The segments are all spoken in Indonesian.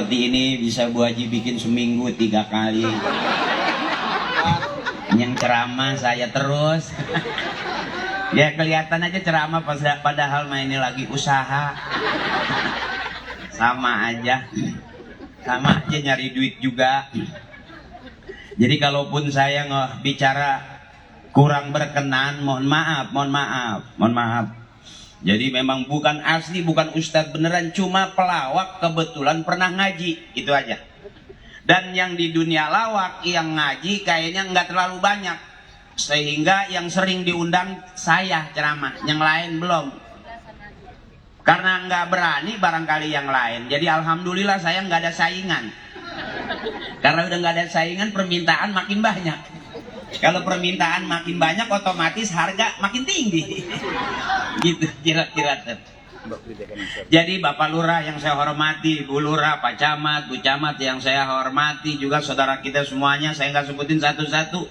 Seperti ini bisa Bu Haji bikin seminggu 3 kali. Yang ceramah saya terus. Ya kelihatan aja ceramah padahal ini lagi usaha. Sama aja nyari duit juga. Jadi kalaupun saya bicara kurang berkenan, mohon maaf. Jadi memang bukan asli, bukan ustadz beneran, cuma pelawak kebetulan pernah ngaji, itu aja. Dan yang di dunia lawak yang ngaji kayaknya nggak terlalu banyak, sehingga yang sering diundang saya ceramah, yang lain belum. Karena nggak berani barangkali yang lain. Jadi alhamdulillah saya nggak ada saingan. Karena udah nggak ada saingan, permintaan makin banyak. Kalau permintaan makin banyak, otomatis harga makin tinggi. Gitu kira-kira. Jadi Bapak Lurah yang saya hormati, Bu Lurah, Pak Camat, Bu Camat yang saya hormati, juga saudara kita semuanya, saya nggak sebutin satu-satu.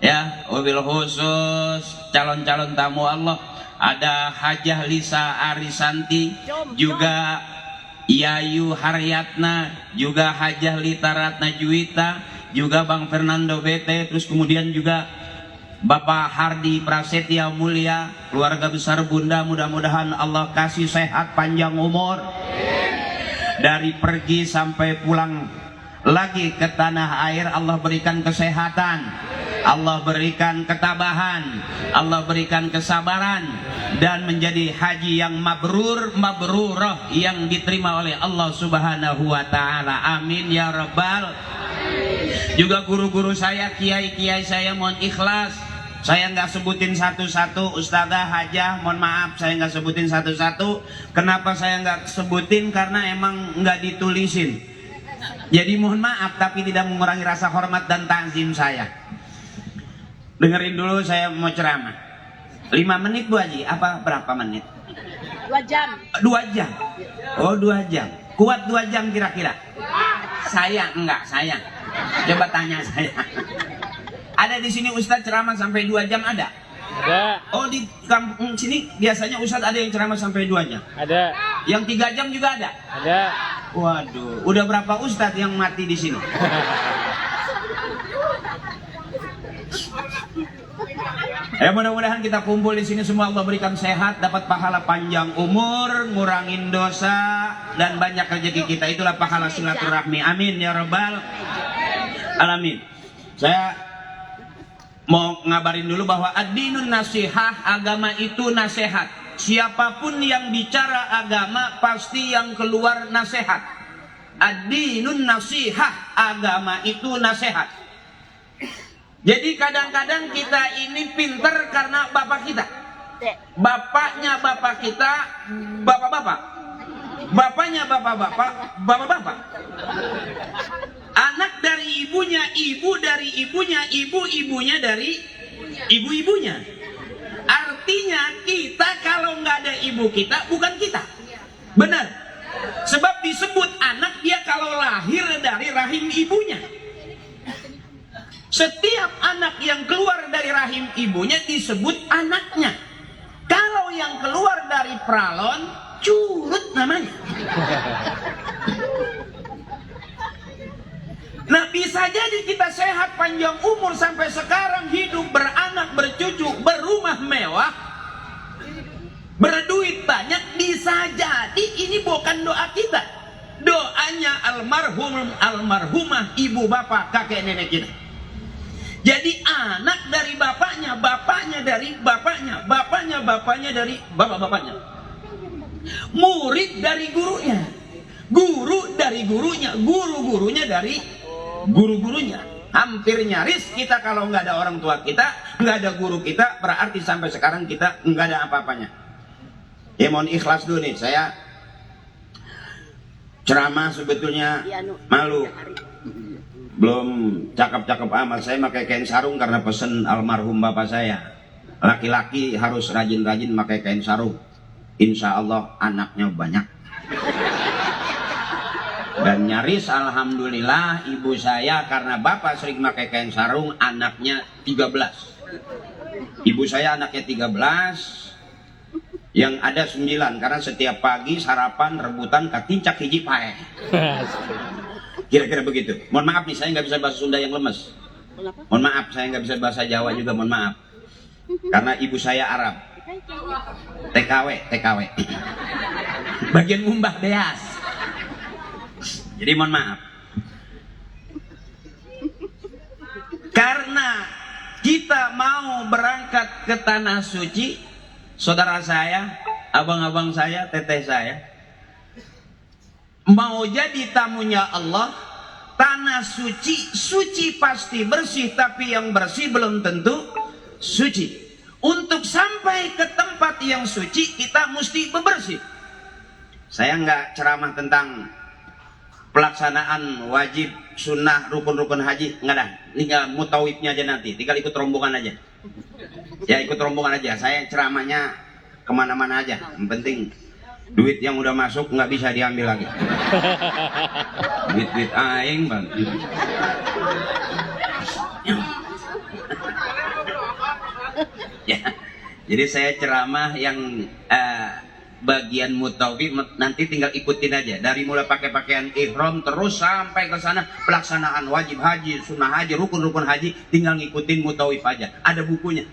Ya, wabil khusus calon-calon tamu Allah, ada Hajah Lisa Arisanti, juga Yayu Haryatna, juga Hajah Lita Ratna Juwita, juga Bang Fernando Bete, terus kemudian juga Bapak Hardi Prasetya Mulia, keluarga besar Bunda, mudah-mudahan Allah kasih sehat panjang umur. Dari pergi sampai pulang lagi ke tanah air, Allah berikan kesehatan, Allah berikan ketabahan, Allah berikan kesabaran, dan menjadi haji yang mabrurah yang diterima oleh Allah Subhanahu wa taala. Amin ya rabbal. Juga guru-guru saya, kiai-kiai saya, mohon ikhlas, saya nggak sebutin satu-satu. Ustazah, hajah, mohon maaf saya nggak sebutin satu-satu. Kenapa saya nggak sebutin? Karena emang nggak ditulisin. Jadi mohon maaf, tapi tidak mengurangi rasa hormat dan ta'zim saya. Dengerin dulu, saya mau ceramah 5 menit Bu Haji, apa berapa menit? 2 jam. 2 jam. Oh 2 jam. Kuat 2 jam kira-kira? Saya enggak, saya. Coba tanya saya. Ada di sini Ustadz ceramah sampai 2 jam ada? Ada. Oh di kampung sini biasanya Ustadz ada yang ceramah sampai 2 jam? Ada. Yang 3 jam juga ada? Ada. Waduh, udah berapa Ustadz yang mati di sini? Ya mudah-mudahan kita kumpul di sini semua Allah berikan sehat, dapat pahala panjang umur, ngurangin dosa, dan banyak rezeki kita. Itulah pahala silaturahmi. Amin ya rabbal alamin. Saya mau ngabarin dulu bahwa ad-dinun nasihah, agama itu nasihat. Siapapun yang bicara agama pasti yang keluar nasihat. Ad-dinun nasihah, agama itu nasihat. Jadi kadang-kadang kita ini pinter karena bapak kita. Bapaknya bapak kita, bapak-bapak. Bapaknya bapak-bapak, bapak-bapak. Anak dari ibunya, ibu dari ibunya, ibu-ibunya dari ibu-ibunya. Artinya kita kalau nggak ada ibu kita, bukan kita. Benar. Sebab disebut anak dia kalau lahir dari rahim ibunya. Setiap anak yang keluar dari rahim ibunya disebut anaknya. Kalau yang keluar dari pralon, curut namanya. Nah bisa jadi kita sehat panjang umur sampai sekarang, hidup, beranak, bercucu, berumah mewah, berduit banyak, bisa jadi ini bukan doa kita. Doanya almarhumah ibu bapak kakek nenek kita. Jadi anak dari bapaknya, bapaknya dari bapaknya, bapaknya dari bapak-bapaknya. Murid dari gurunya, guru dari gurunya, guru-gurunya dari guru-gurunya. Hampir nyaris kita kalau nggak ada orang tua kita, nggak ada guru kita, berarti sampai sekarang kita nggak ada apa-apanya. Ya mohon ikhlas dulu nih, saya ceramah sebetulnya malu. Belum cakep-cakep amat, saya pakai kain sarung karena pesen almarhum bapak saya. Laki-laki harus rajin-rajin pakai kain sarung. Insya Allah anaknya banyak. Dan nyaris alhamdulillah ibu saya karena bapak sering pakai kain sarung, anaknya 13. Ibu saya anaknya 13, Yang ada 9, karena setiap pagi sarapan rebutan katincak hiji pae. Kira-kira begitu. Mohon maaf nih, saya nggak bisa bahasa Sunda yang lemes. Mohon maaf, saya nggak bisa bahasa Jawa juga, mohon maaf. Karena ibu saya Arab. TKW. Bagian ngumbah beas. Jadi mohon maaf. Karena kita mau berangkat ke tanah suci, saudara saya, abang-abang saya, teteh saya, mau jadi tamunya Allah, tanah suci pasti bersih, tapi yang bersih belum tentu suci. Untuk sampai ke tempat yang suci, kita mesti bebersih. Saya nggak ceramah tentang pelaksanaan wajib, sunnah, rukun-rukun haji, nggak dah. Tinggal mutawifnya aja nanti, tinggal ikut rombongan aja. Ya ikut rombongan aja. Saya ceramahnya kemana-mana aja. Yang penting duit yang udah masuk nggak bisa diambil lagi. Duit aing bang. Ya, jadi saya ceramah yang bagian mutawif nanti tinggal ikutin aja dari mulai pakai pakaian ihram terus sampai ke sana pelaksanaan wajib haji, sunnah haji, rukun-rukun haji, tinggal ngikutin mutawif aja. Ada bukunya.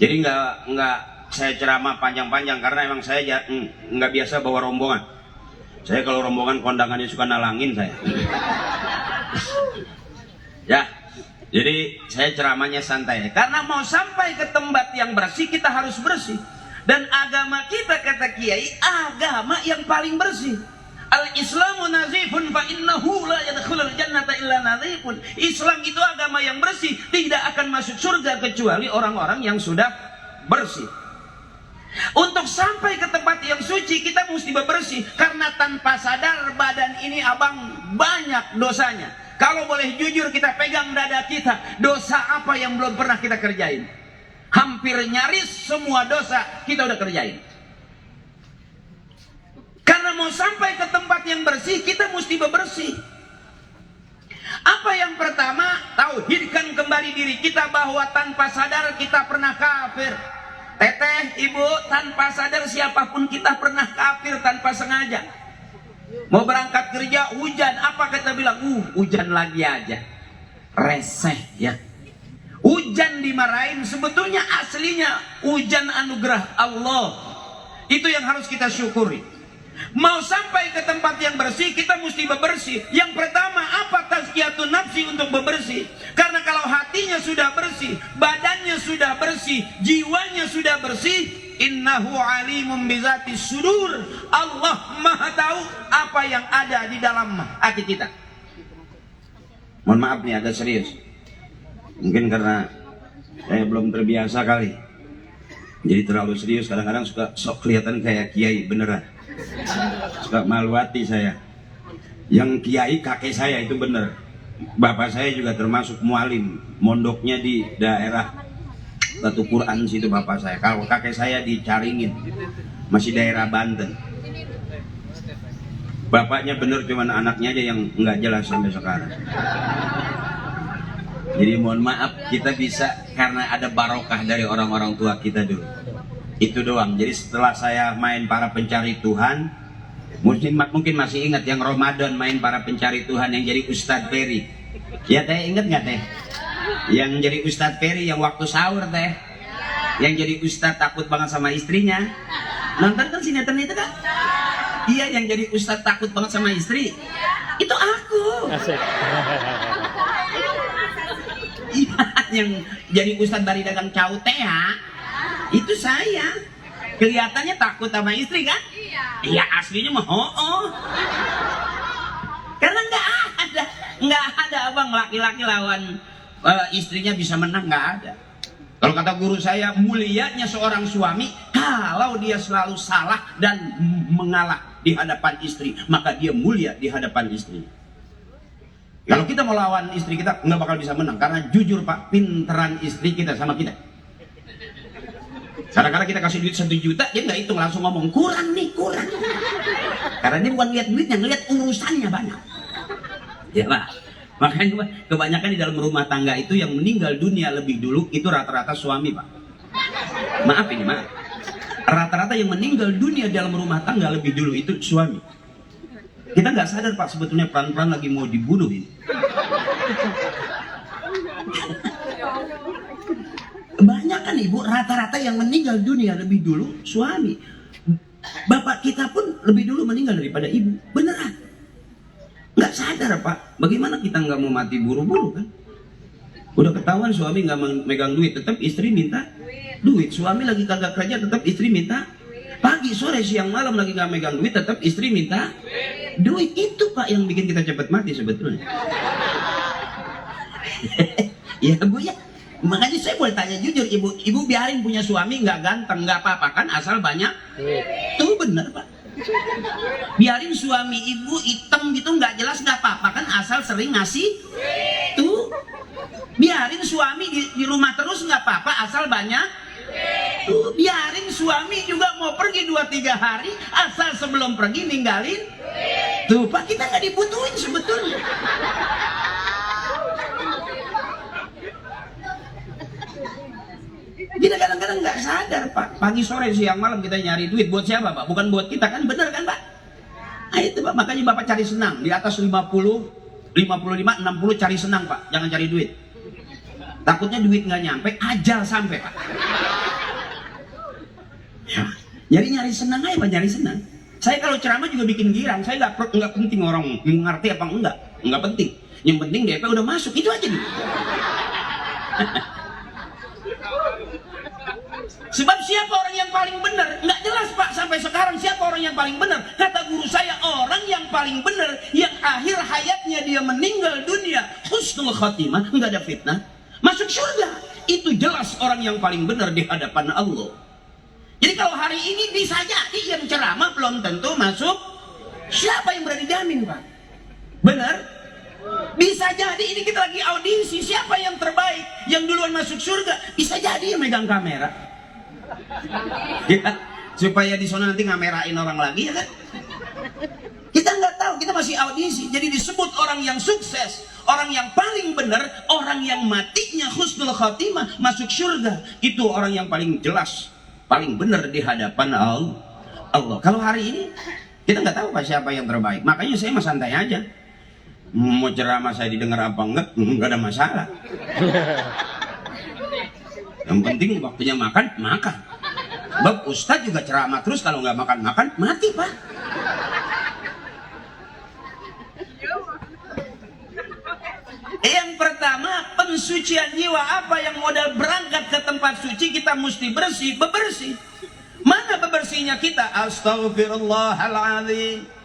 Jadi nggak saya ceramah panjang-panjang karena emang saya nggak biasa bawa rombongan. Saya kalau rombongan kondangannya suka nalangin saya. Ya. Jadi saya ceramahnya santai. Karena mau sampai ke tempat yang bersih, kita harus bersih. Dan agama kita, kata Kiai, agama yang paling bersih. Al-Islamu nazifun fa innahu la yadkhulul jannata illa nazifun. Islam itu agama yang bersih, tidak akan masuk surga kecuali orang-orang yang sudah bersih. Untuk sampai ke tempat yang suci, kita mesti bersih. Karena tanpa sadar badan ini abang banyak dosanya. Kalau boleh jujur, kita pegang dada kita, dosa apa yang belum pernah kita kerjain? Hampir nyaris semua dosa kita udah kerjain. Karena mau sampai ke tempat yang bersih, kita mesti bebersih. Apa yang pertama? Tauhidkan kembali diri kita bahwa tanpa sadar kita pernah kafir. Teteh, ibu, tanpa sadar siapapun kita pernah kafir tanpa sengaja. Mau berangkat kerja, hujan, apa kita bilang? Hujan lagi aja. Reseh ya. Hujan dimarahin, sebetulnya aslinya hujan anugerah Allah. Itu yang harus kita syukuri. Mau sampai ke tempat yang bersih, kita mesti bebersih. Yang pertama, apa tazkiyatun nafsi untuk bebersih? Karena kalau hatinya sudah bersih, badannya sudah bersih, jiwanya sudah bersih, innahu alimun bizati sudur. Allah maha tahu apa yang ada di dalam hati kita. Mohon maaf nih, agak serius. Mungkin karena saya belum terbiasa kali. Jadi terlalu serius, kadang-kadang suka sok kelihatan kayak kiai beneran. Suka malu hati saya. Yang kiai kakek saya itu bener. Bapak saya juga termasuk mualim, mondoknya di daerah Batu Quran situ bapak saya. Kalau kakek saya di Caringin, masih daerah Banten. Bapaknya bener, cuman anaknya aja yang nggak jelas sampai sekarang. Jadi mohon maaf, kita bisa karena ada barokah dari orang-orang tua kita dulu. Itu doang. Jadi setelah saya main para pencari Tuhan, mungkin masih ingat yang Ramadan main para pencari Tuhan yang jadi Ustadz Ferry. Ya teh, ingat nggak teh? Yang jadi Ustadz Ferry yang waktu sahur teh, yang jadi Ustadz takut banget sama istrinya. Nonton kan sinetron itu kan? Iya, yang jadi Ustadz takut banget sama istri. Itu aku. Iya, yang jadi Ustadz dari dagang cau teh ya. Itu saya. Kelihatannya takut sama istri kan? Iya, aslinya mah Karena nggak ada abang laki-laki lawan istrinya bisa menang, nggak ada. Kalau kata guru saya, mulianya seorang suami kalau dia selalu salah dan mengalah di hadapan istri, maka dia mulia di hadapan istri. Kalau kita mau lawan istri kita, nggak bakal bisa menang. Karena jujur pak, pinteran istri kita sama kita. Kadang-kadang kita kasih duit 1 juta, dia nggak hitung, langsung ngomong kurang nih, kurang. Karena dia bukan lihat duitnya, ngelihat urusannya banyak. Ya pak. Makanya kebanyakan di dalam rumah tangga itu yang meninggal dunia lebih dulu itu rata-rata suami pak. Maaf ini, maaf. Rata-rata yang meninggal dunia dalam rumah tangga lebih dulu itu suami. Kita nggak sadar Pak, sebetulnya pelan-pelan lagi mau dibunuh ini. Banyak kan Ibu, rata-rata yang meninggal dunia lebih dulu suami. Bapak kita pun lebih dulu meninggal daripada ibu. Beneran. Nggak sadar Pak. Bagaimana kita nggak mau mati buru-buru kan? Udah ketahuan suami nggak megang duit, tetap istri minta duit. Suami lagi kagak kerja, tetap istri minta. Pagi, sore, siang, malam lagi nggak megang duit, tetap istri minta duit. Itu Pak yang bikin kita cepat mati sebetulnya. Ya Bu ya. Makanya saya boleh tanya jujur, ibu biarin punya suami nggak ganteng, nggak apa-apa kan, asal banyak. Tuh bener Pak. Biarin suami ibu hitam gitu nggak jelas nggak apa-apa kan, asal sering ngasih. Tuh. Biarin suami di rumah terus nggak apa-apa, asal banyak. Tuh. Biarin suami juga mau pergi 2-3 hari, asal sebelum pergi ninggalin. Tuh Pak, kita nggak dibutuhin sebetulnya. Kita kadang-kadang nggak sadar Pak, pagi sore siang malam kita nyari duit buat siapa Pak? Bukan buat kita kan, bener kan Pak? Nah itu Pak, makanya Bapak cari senang di atas 50, 55, 60 cari senang Pak, jangan cari duit. Takutnya duit nggak nyampe, ajal sampai Pak. Ya, nyari senang aja Pak, nyari senang. Saya kalau ceramah juga bikin girang, saya nggak penting orang mengerti apa nggak penting. Yang penting DP udah masuk, itu aja dulu. Sebab siapa orang yang paling benar? Nggak jelas Pak sampai sekarang siapa orang yang paling benar. Kata guru saya, orang yang paling benar yang akhir hayatnya dia meninggal dunia husnul khatimah, nggak ada fitnah, masuk surga. Itu jelas orang yang paling benar di hadapan Allah. Jadi kalau hari ini bisa jadi yang ceramah belum tentu masuk. Siapa yang berani jamin Pak? Benar? Bisa jadi ini kita lagi audisi, siapa yang terbaik, yang duluan masuk surga. Bisa jadi yang megang kamera. Ya, supaya di sana nanti ngamerain orang lagi ya kan? Kita nggak tahu, kita masih audisi. Jadi disebut orang yang sukses, orang yang paling benar, orang yang matinya husnul khatimah masuk surga. Itu orang yang paling jelas, paling benar di hadapan Allah. Kalau hari ini kita nggak tahu Pak siapa yang terbaik. Makanya saya mah santai aja. Mau ceramah saya didengar apa enggak ada masalah. Yang penting waktunya makan. Bab Ustadz juga ceramah terus, kalau nggak makan mati Pak. Yang pertama, pensucian jiwa. Apa yang modal berangkat ke tempat suci kita mesti bebersih. Mana bebersihnya kita? Astaghfirullahaladzim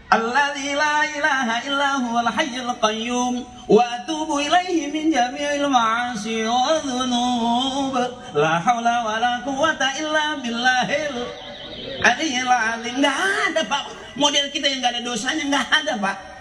alladzi la ilaha illa huwal hayyul qayyum wa atubu ilaihi min jami'il ma'asi wa dhunub la haula wa la quwwata illa billahil aliyyil azim. Nggak ada Pak model kita yang nggak ada dosanya, nggak ada Pak.